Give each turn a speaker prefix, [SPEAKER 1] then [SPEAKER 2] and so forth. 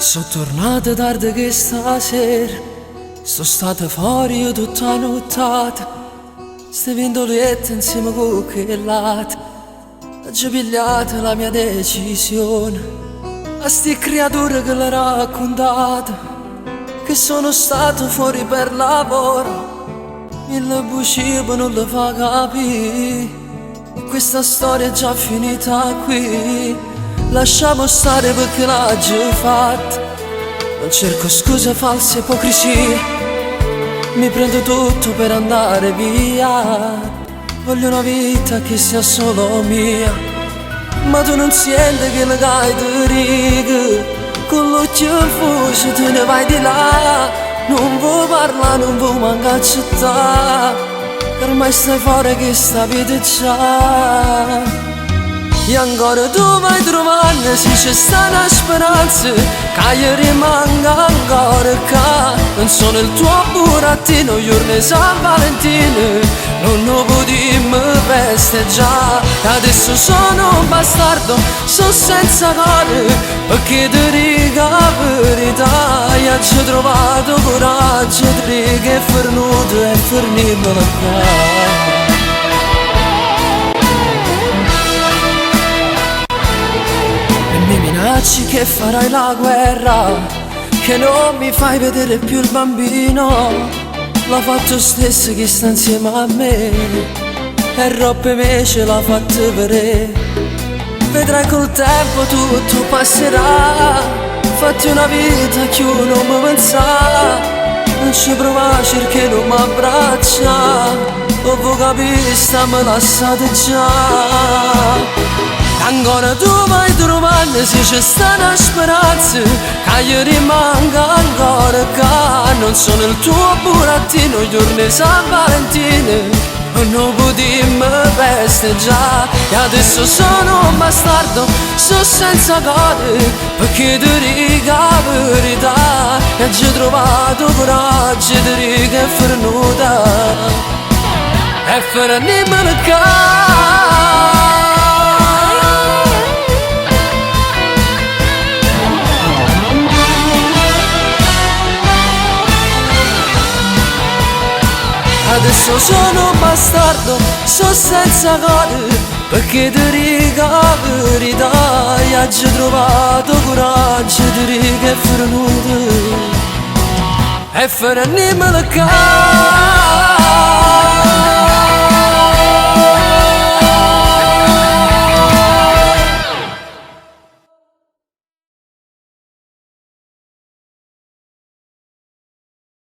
[SPEAKER 1] Sono tornata tardi che stasera, sono stata fuori io tutta nottata. Ste vindoliette insieme con che latte, ho già pigliato la mia decisione. A sti creature che l'ho raccontata, che sono stato fuori per lavoro, mille bugie non le fa capire. Questa storia è già finita qui. Lasciamo stare perché l'ha già fatta. Non cerco scuse, false ipocrisie. Mi prendo tutto per andare via. Voglio una vita che sia solo mia. Ma tu non senti che le gai di righe, con l'occhio al fuoco te ne vai di là. Non vuoi parlare, non vuoi manco accettare, che ormai stai fuori che sta vita già. E ancora tu vai trovando se c'è sta una speranza, che gli rimanga ancora qua. Non sono il tuo burattino, giorno San Valentino, non lo potremmo festeggiare. Adesso sono un bastardo, sono senza cuore, perché ti dico la verità. E ho trovato coraggio di dire che è fornuto e fornirmelo qua. Mi minacci che farai la guerra, che non mi fai vedere più il bambino. L'ha fatto stesso che sta insieme a me, e roppe me ce l'ha fatta vedere. Vedrai col tempo tutto passerà, fatti una vita che io non mi pensa. Non ci provaci perché non mi abbraccia, o voi capiste me lasciate già. Ancora tu vai trovando se c'è sta una speranza, che gli rimanga ancora qua. Non sono il tuo burattino, giorno San Valentino, non lo potremmo festeggiare. E adesso sono un bastardo, sono senza code, perché ti dico la verità. E ho trovato coraggio di dire che è fornuta e fornirmela qua. Adesso sono un bastardo, sono senza cuore, perché ti dico la verità. E ho trovato coraggio di dire che è fornuto e fornirmela qua.